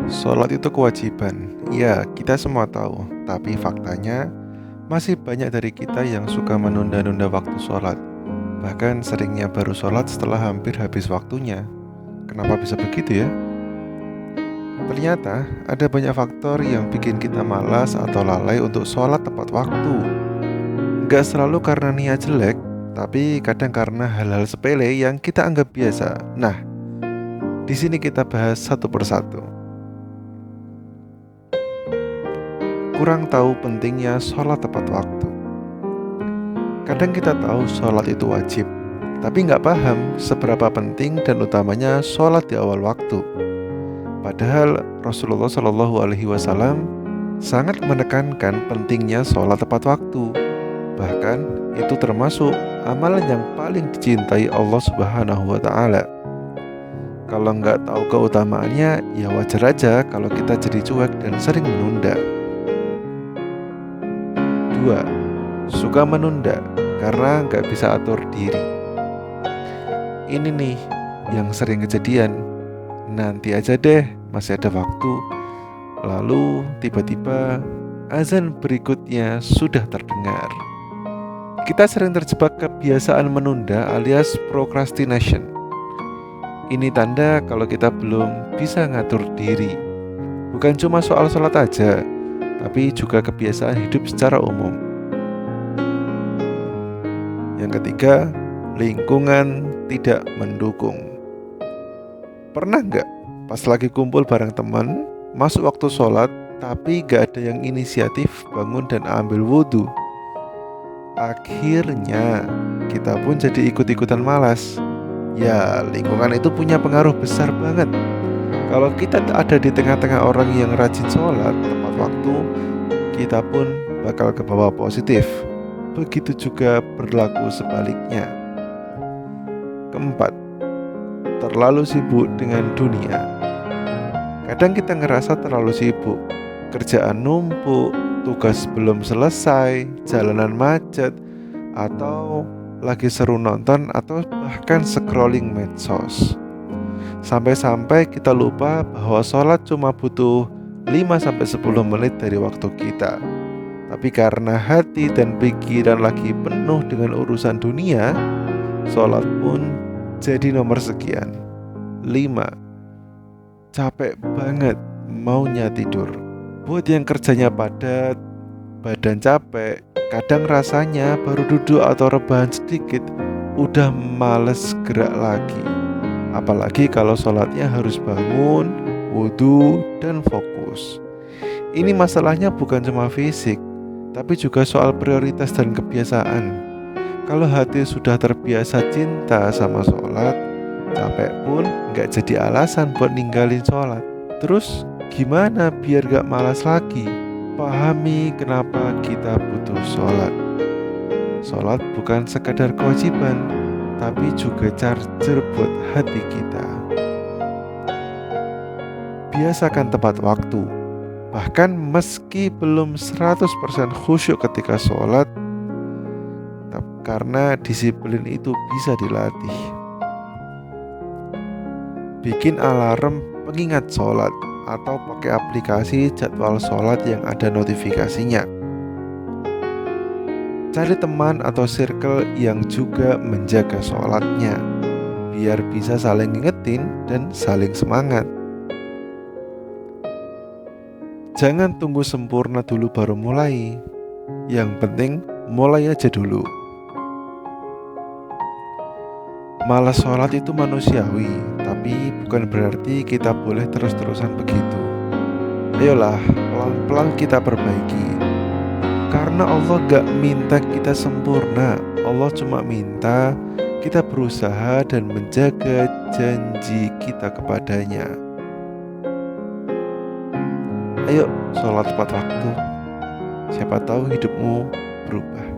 Sholat itu kewajiban. Ya, kita semua tahu. Tapi faktanya, masih banyak dari kita yang suka menunda-nunda waktu sholat. Bahkan seringnya baru sholat setelah hampir habis waktunya. Kenapa bisa begitu ya? Ternyata ada banyak faktor yang bikin kita malas atau lalai untuk sholat tepat waktu. Gak selalu karena niat jelek, tapi kadang karena hal-hal sepele yang kita anggap biasa. Nah, di sini kita bahas satu persatu. Kurang tahu pentingnya sholat tepat waktu. Kadang kita tahu sholat itu wajib, tapi nggak paham seberapa penting dan utamanya sholat di awal waktu. Padahal Rasulullah Shallallahu Alaihi Wasallam sangat menekankan pentingnya sholat tepat waktu. Bahkan itu termasuk amalan yang paling dicintai Allah Subhanahu Wa Taala. Kalau nggak tahu keutamaannya, ya wajar aja kalau kita jadi cuek dan sering menunda. 2. Suka menunda karena nggak bisa atur diri. Ini nih yang sering kejadian. Nanti aja deh, masih ada waktu. Lalu tiba-tiba azan berikutnya sudah terdengar. Kita sering terjebak kebiasaan menunda alias procrastination. Ini tanda kalau kita belum bisa ngatur diri. Bukan cuma soal sholat aja, tapi juga kebiasaan hidup secara umum. Yang ketiga, lingkungan tidak mendukung. Pernah nggak pas lagi kumpul bareng teman, masuk waktu sholat, tapi gak ada yang inisiatif bangun dan ambil wudhu? Akhirnya kita pun jadi ikut-ikutan malas. Ya, lingkungan itu punya pengaruh besar banget. Kalau kita ada di tengah-tengah orang yang rajin sholat tepat waktu, kita pun bakal kebawa positif. Begitu juga berlaku sebaliknya. Keempat, terlalu sibuk dengan dunia. Kadang kita ngerasa terlalu sibuk, kerjaan numpuk, tugas belum selesai, jalanan macet, atau lagi seru nonton atau bahkan scrolling medsos. Sampai-sampai kita lupa bahwa sholat cuma butuh 5-10 menit dari waktu kita. Tapi karena hati dan pikiran lagi penuh dengan urusan dunia, sholat pun jadi nomor sekian. 5. Capek banget, maunya tidur. Buat yang kerjanya padat, badan capek, kadang rasanya baru duduk atau rebahan sedikit udah males gerak lagi. Apalagi kalau sholatnya harus bangun, wudhu, dan fokus. Ini masalahnya bukan cuma fisik, tapi juga soal prioritas dan kebiasaan. Kalau hati sudah terbiasa cinta sama sholat, capek pun gak jadi alasan buat ninggalin sholat. Terus gimana biar gak malas lagi? Pahami kenapa kita butuh sholat. Sholat bukan sekadar kewajiban, tapi juga charger buat hati kita. Biasakan tepat waktu. Bahkan meski belum 100% khusyuk ketika sholat, karena disiplin itu bisa dilatih. Bikin alarm pengingat sholat atau pakai aplikasi jadwal sholat yang ada notifikasinya. Cari teman atau circle yang juga menjaga sholatnya, biar bisa saling ngingetin dan saling semangat. Jangan tunggu sempurna dulu baru mulai. Yang penting mulai aja dulu. Malas sholat itu manusiawi, tapi bukan berarti kita boleh terus-terusan begitu. Ayolah, pelan-pelan kita perbaiki. Karena Allah gak minta kita sempurna. Allah cuma minta kita berusaha dan menjaga janji kita kepadanya. Ayo sholat tepat waktu. Siapa tahu hidupmu berubah.